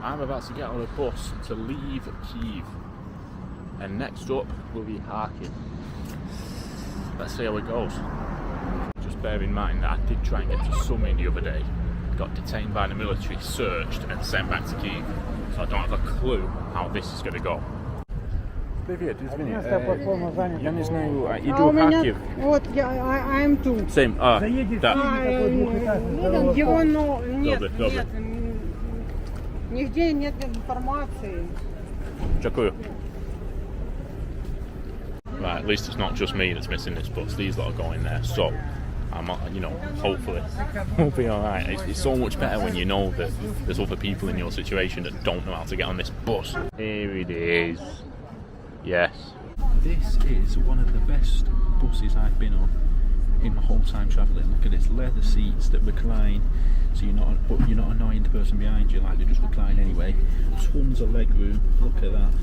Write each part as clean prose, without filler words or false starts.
I'm about to get on a bus to leave Kyiv, and next up will be Kharkiv. Let's see how it goes. Just bear in mind that I did try and get to Sumy the other day, got detained by the military, searched and sent back to Kyiv, so I don't have a clue how this is going to go. Привет, извини. Я не знаю, иду в Kharkiv. Вот, I'm too. Same, да. Его, но нет, Добре. нет, нигде нет информации. Dякую. Right, at least it's not just me that's missing this bus. These lot are going there, so I'm, hopefully we'll be all right. It's so much better when you know that there's other people in your situation that don't know how to get on this bus. Here it is. Yes. This is one of the best buses I've been on in my whole time travelling. Look at this, leather seats that recline, so you're not annoying the person behind you, like they just recline anyway. Tons of leg room. Look at that.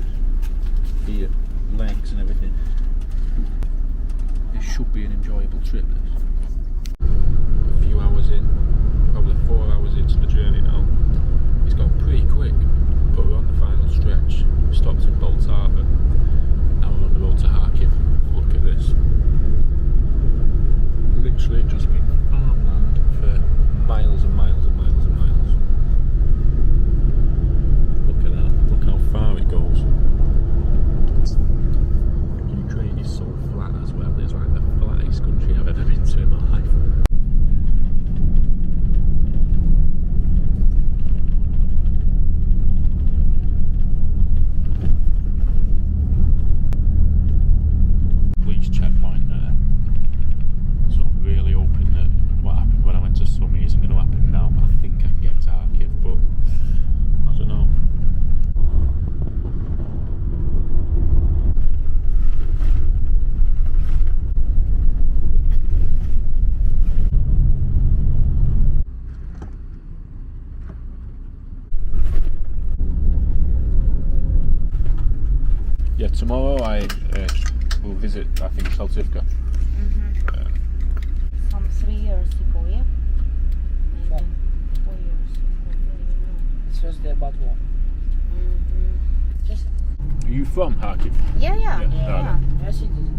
Here, legs and everything. This should be an enjoyable trip. A few hours in, probably 4 hours into the journey now. It's gone pretty quick, but we're on the final stretch. We stopped in Boltava. Now we're on the road to Kharkiv. Look at this. Literally just been farmland for miles and miles and miles and miles. Look at that. Look how far it goes. Ukraine is so flat as well. It's like the flattest country I've ever been to in my life. Police checkpoint there. So I'm really hoping that what happened when I went to Sumy isn't going to happen now. I think I can get to Kharkiv, but I don't know. Yeah, tomorrow I will visit, I think, Kharkiv. From 3 years ago, yeah? Maybe 4 years ago. It's just about war. Just Are you from Kharkiv? Yeah. Yeah. yes, it is.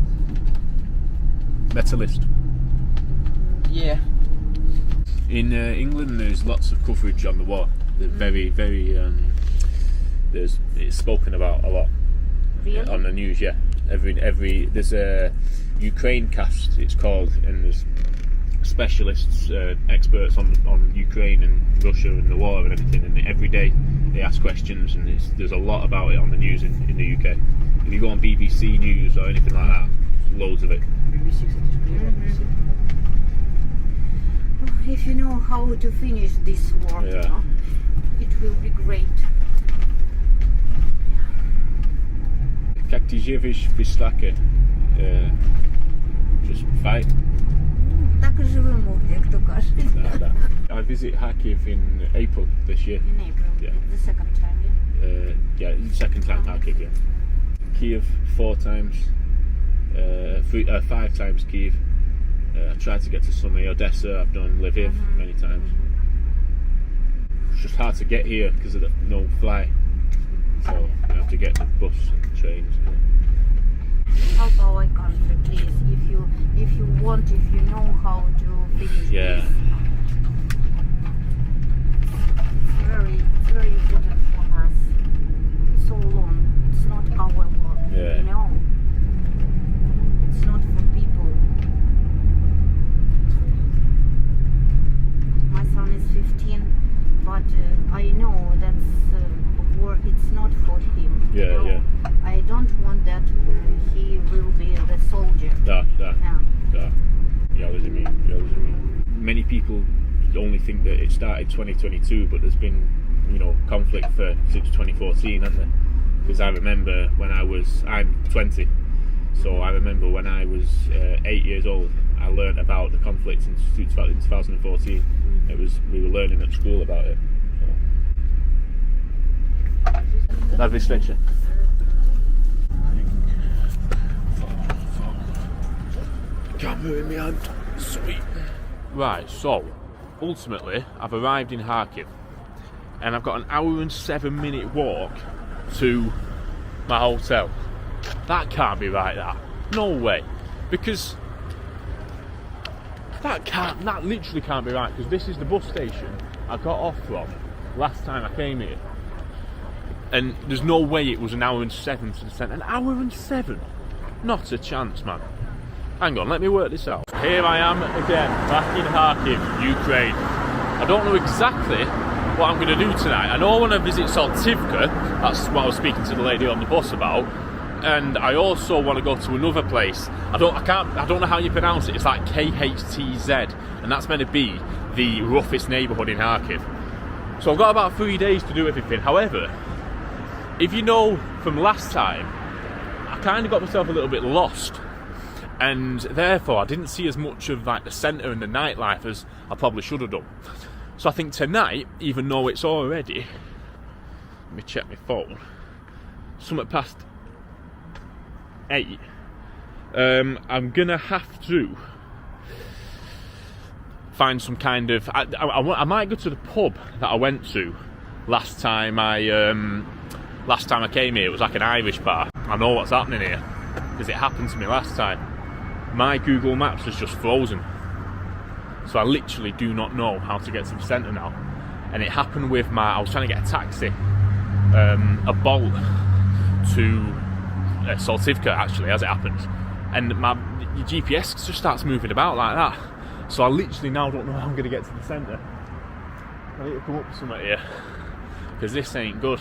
Metalist. Yeah. In England, there's lots of coverage on the war. They're very, very. It's spoken about a lot Really? on the news. Yeah, every there's a Ukraine cast. It's called, and there's specialists, experts on Ukraine and Russia and the war and everything. And every day they ask questions, and there's a lot about it on the news in the UK. If you go on BBC News or anything like that, loads of it. If you know how to finish this war, Yeah. it will be great. Как ты живешь в Ислаке? Just fight. Так и живемо, як то кажуть. Да. I visit Kharkiv in April this year. In April, Yeah. the second time, yeah? Second time Kharkiv, yeah. Kyiv 4 times, 5 times Kyiv. I tried to get to Sumy, Odessa, I've done Lviv many times. It's just hard to get here because of the no fly. So you have to get the bus and trains. Help our country, please. If you want, if you know how to finish Yeah. this. It's very important for us. So long. It's not our work. Yeah. You know. It's not for people. My son is 15, but I know that's war. It's not for him. Yeah, you know? yeah. I don't want that he will be the soldier. Да. Yeah. Я розумію. Many people only think that it started 2022, but there's been, conflict since 2014, hasn't there? Because I remember I'm 20, so I remember when I was 8 years old, I learned about the conflict in 2014. We were learning at school about it. That'd be stretcher. Camera in my hand. Sweet. Right, so ultimately I've arrived in Kharkiv. and I've got an hour and 7-minute walk to my hotel. That can't be right, that. No way. Because that literally can't be right, because this is the bus station I got off from last time I came here. And there's no way it was an hour and 7 to the centre. An hour and 7? Not a chance, man. Hang on, let me work this out. Here I am again, back in Kharkiv, Ukraine. I don't know exactly what I'm going to do tonight. I know I want to visit Saltivka. That's what I was speaking to the lady on the bus about. And I also want to go to another place. I don't know how you pronounce it. It's like KHTZ, and that's meant to be the roughest neighbourhood in Kharkiv. So I've got about 3 days to do everything. However, if you know from last time, I kind of got myself a little bit lost, and therefore I didn't see as much of like the centre and the nightlife as I probably should have done. So I think tonight, even though it's already, let me check my phone, something past 8, I'm gonna have to find some kind of. I might go to the pub that I went to last time I came here. It was like an Irish bar. I know what's happening here because it happened to me last time. My Google Maps has just frozen, so I literally do not know how to get to the centre now. And it happened with I was trying to get a taxi, a Bolt to Saltivka, actually, as it happens, and your GPS just starts moving about like that. So I literally now don't know how I'm going to get to the centre. I need to come up with something here, because this ain't good.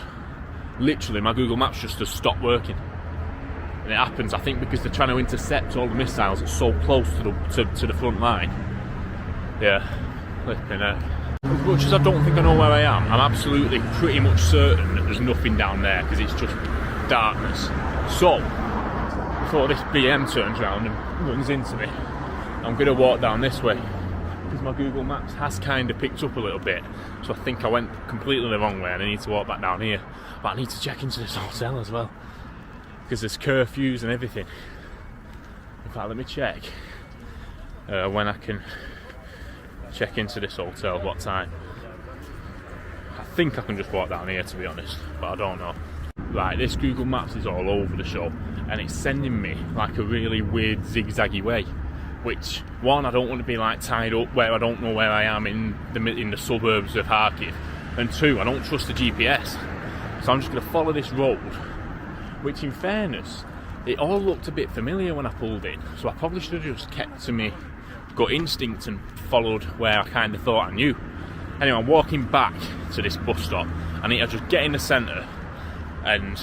Literally, my Google Maps just has stopped working. And it happens, I think, because they're trying to intercept all the missiles that's so close to the front line. Yeah, flipping it. As much as I don't think I know where I am, I'm absolutely pretty much certain that there's nothing down there, because it's just darkness. So, before this BM turns around and runs into me, I'm going to walk down this way, because my Google Maps has kind of picked up a little bit. So I think I went completely the wrong way and I need to walk back down here. But I need to check into this hotel as well, because there's curfews and everything. In fact, let me check when I can check into this hotel, what time. I think I can just walk down here, to be honest, but I don't know. Right, this Google Maps is all over the show, and it's sending me like a really weird zigzaggy way, which, one, I don't want to be like tied up where I don't know where I am in the suburbs of Kharkiv, and two, I don't trust the GPS. So I'm just going to follow this road, which, in fairness, it all looked a bit familiar when I pulled in, so I probably should have just kept to me gut instinct and followed where I kind of thought I knew. Anyway, I'm walking back to this bus stop. I need to just get in the centre and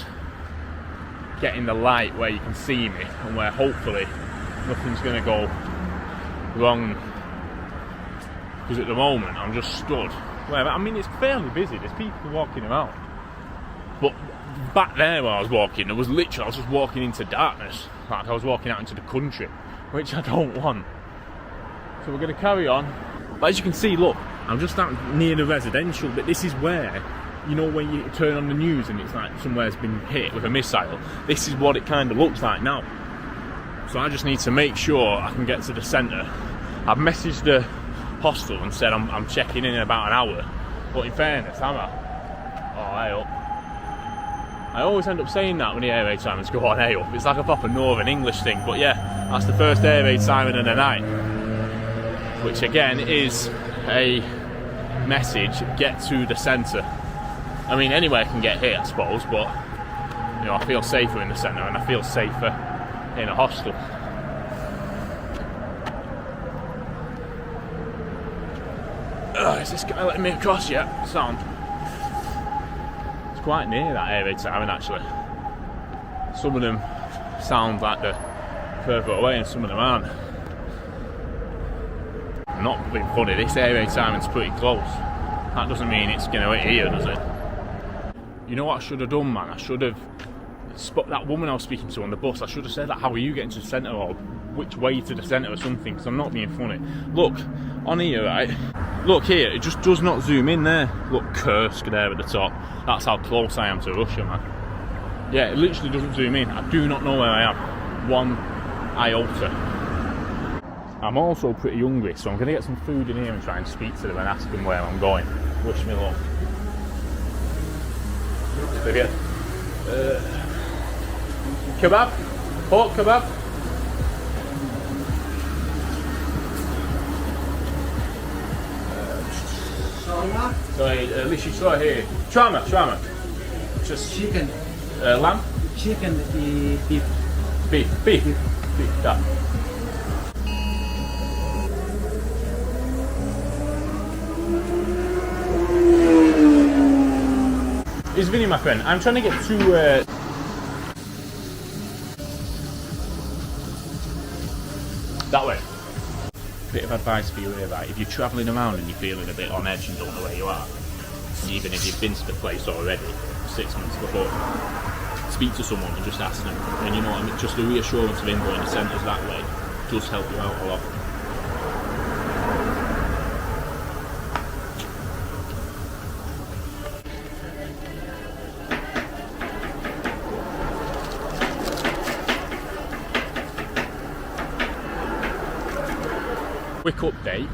get in the light where you can see me, and where hopefully nothing's going to go wrong, because at the moment I'm just stood where, I mean, it's fairly busy, there's people walking around, but back there where I was walking, I was just walking into darkness, like I was walking out into the country, which I don't want. So we're going to carry on. But as you can see, look, I'm just out near the residential, but this is where, you know, when you turn on the news and it's like somewhere's been hit with a missile, this is what it kind of looks like now. So I just need to make sure I can get to the centre. I've messaged the hostel and said I'm checking in about an hour, but in fairness, am I? Oh, hey up. I always end up saying that when the air raid sirens go on, hey up. It's like a proper Northern English thing, but yeah, that's the first air raid siren of the night, which again is a message: get to the centre. I mean, anywhere can get hit, I suppose, but you know, I feel safer in the centre, and I feel safer in a hostel. Is this guy letting me across yet? Sound. It's quite near that air raid siren, actually. Some of them sound like they're further away, and some of them aren't. Not being funny, this air raid siren's pretty close. That doesn't mean it's going to hit here, does it? You know what I should have done, man? I should have spot that woman I was speaking to on the bus. I should have said that, how are you getting to the centre, or which way to the centre or something, because I'm not being funny. Look, on here, right? Look here, it just does not zoom in there. Look, Kursk there at the top. That's how close I am to Russia, man. Yeah, it literally doesn't zoom in. I do not know where I am. One iota. I'm also pretty hungry, so I'm going to get some food in here and try and speak to them and ask them where I'm going. Wish me luck. Привет. Kebab? Pork kebab? Sorry, lişi şura here. Shawarma. Just Chicken. lamb? Chicken beef. Beef, that. It's Vinny, my friend. I'm trying to get to. That way. Bit of advice for you here, right? If you're travelling around and you're feeling a bit on edge and don't know where you are, even if you've been to the place already 6 months before, speak to someone and just ask them. And you know what I mean? Just the reassurance of ingoing the centres that way does help you out a lot. Quick update,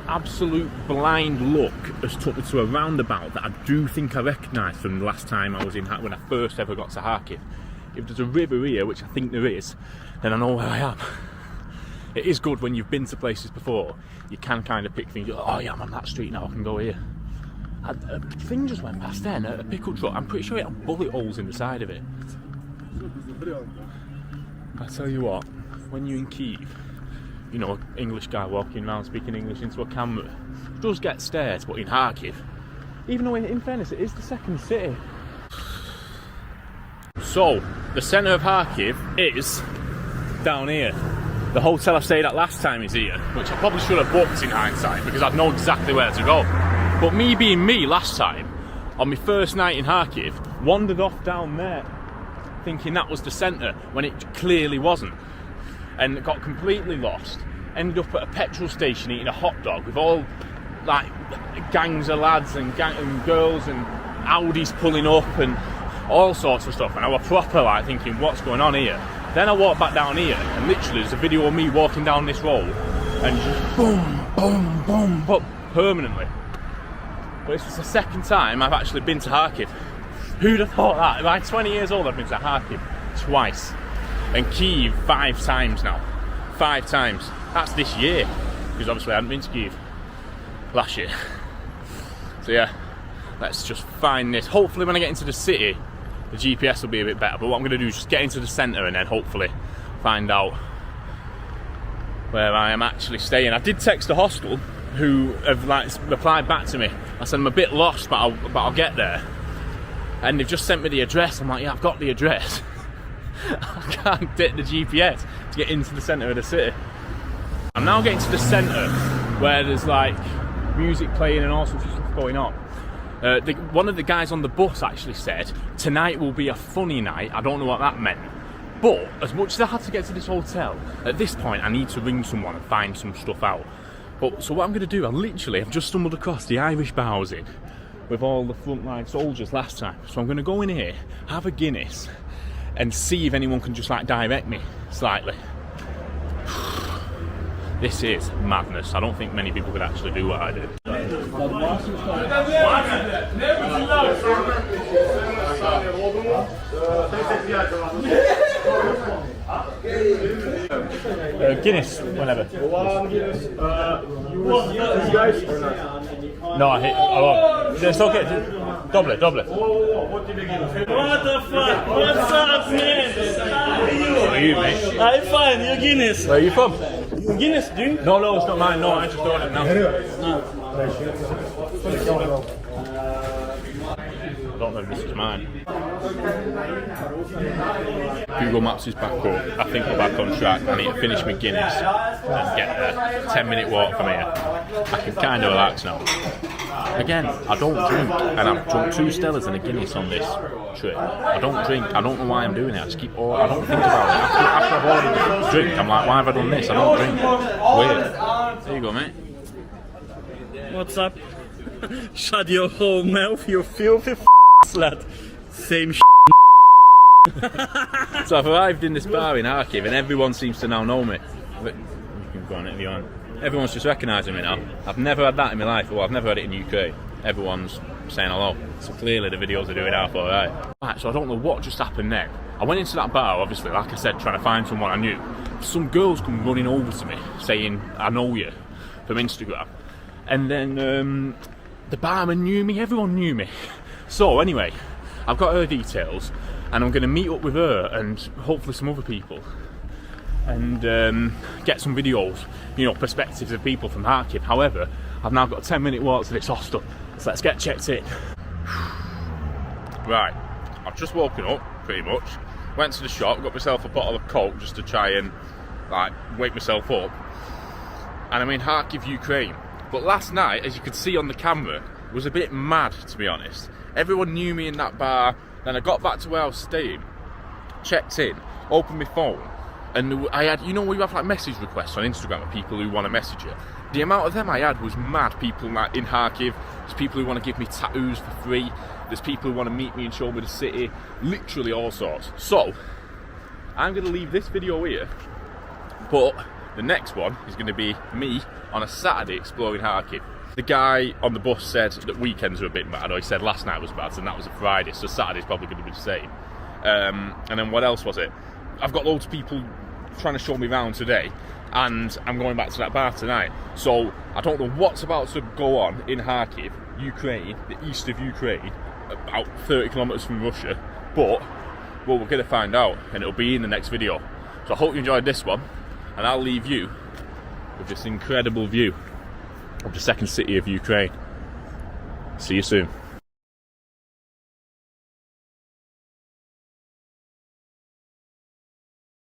absolute blind luck has took me to a roundabout that I do think I recognise from the last time I was in, when I first ever got to Kharkiv. If there's a river here, which I think there is, then I know where I am. It is good when you've been to places before, you can kind of pick things, oh yeah, I'm on that street now, I can go here. A thing just went past then, a pickle truck, I'm pretty sure it had bullet holes in the side of it. I tell you what, when you're in Kyiv, you know, an English guy walking around speaking English into a camera does get stared, but in Kharkiv, even though in fairness it is the second city. So, the centre of Kharkiv is down here. The hotel I stayed at last time is here, which I probably should have booked in hindsight because I'd know exactly where to go. But me being me last time, on my first night in Kharkiv, wandered off down there thinking that was the centre when it clearly wasn't. And got completely lost, ended up at a petrol station eating a hot dog with all like gangs of lads and girls and Audis pulling up and all sorts of stuff, and I was proper like thinking what's going on here. Then I walked back down here and literally there's a video of me walking down this road and just boom, boom, boom, boom, permanently. But this was the second time I've actually been to Kharkiv. Who'd have thought that? By 20 years old I've been to Kharkiv twice. And Kyiv 5 times now. 5 times. That's this year. Because obviously I hadn't been to Kyiv last year. So yeah, let's just find this. Hopefully when I get into the city, the GPS will be a bit better. But what I'm going to do is just get into the centre and then hopefully find out where I am actually staying. I did text the hostel who have like replied back to me. I said I'm a bit lost, but I'll get there. And they've just sent me the address. I'm like, yeah, I've got the address. I can't get the GPS to get into the centre of the city. I'm now getting to the centre where there's like music playing and all sorts of stuff going on. One of the guys on the bus actually said, tonight will be a funny night. I don't know what that meant. But as much as I had to get to this hotel, at this point I need to ring someone and find some stuff out. But so what I'm going to do, I've just stumbled across the Irish bar I was in with all the frontline soldiers last time. So I'm going to go in here, have a Guinness, and see if anyone can just like direct me slightly. This is madness. I don't think many people could actually do what I do. Guinness, whenever. You guys or not? No, I hit. Oh, it's okay. Double it. What the fuck? What's up, man? How Where are you, mate? I'm fine. You're Guinness. Where are you from? Guinness, dude? No, it's not mine. No, I just ordered it now. I don't know if this is mine. Google Maps is back up. I think we're back on track. I need to finish my Guinness and get there. 10-minute walk from here. I can kind of relax now. Again, I don't drink, and I've drunk 2 Stellas and a Guinness on this trip. I don't drink. I don't know why I'm doing it. I just keep. I don't think about it. After I've ordered the drink, I'm like, why have I done this? I don't drink. Weird. There you go, mate. What's up? Shut your whole mouth, you filthy slut. Same So I've arrived in this bar in Kharkiv and everyone seems to now know me. You can go on it if you want. Everyone's just recognising me now. I've never had that in my life. Well, I've never had it in UK. everyone's saying hello. So clearly the videos are doing half alright. Right, so I don't know what just happened then. I went into that bar, obviously, like I said, trying to find someone I knew. Some girls come running over to me, saying, I know you, from Instagram. And then the barman knew me, everyone knew me. So anyway, I've got her details, and I'm going to meet up with her and hopefully some other people. And get some videos, you know, perspectives of people from Kharkiv. However, I've now got a 10-minute walk to this hostel, so let's get checked in. Right, I've just woken up, pretty much. Went to the shop, got myself a bottle of Coke just to try and, like, wake myself up. And I'm in Kharkiv, Ukraine. But last night, as you could see on the camera, was a bit mad, to be honest. Everyone knew me in that bar. Then I got back to where I was staying, checked in, opened my phone, and I had, you know, you have like message requests on Instagram of people who want to message you. The amount of them I had was mad. People like in Kharkiv, there's people who want to give me tattoos for free, there's people who want to meet me and show me the city, literally all sorts. So, I'm going to leave this video here, but the next one is going to be me on a Saturday exploring Kharkiv. The guy on the bus said that weekends are a bit bad, or he said last night was bad, and that was a Friday, so Saturday's probably going to be the same. And then what else was it? I've got loads of people trying to show me around today, and I'm going back to that bar tonight. So I don't know what's about to go on in Kharkiv, Ukraine, the east of Ukraine, about 30 kilometers from Russia, but well, we're going to find out, and it'll be in the next video. So I hope you enjoyed this one, and I'll leave you with this incredible view of the second city of Ukraine. See you soon.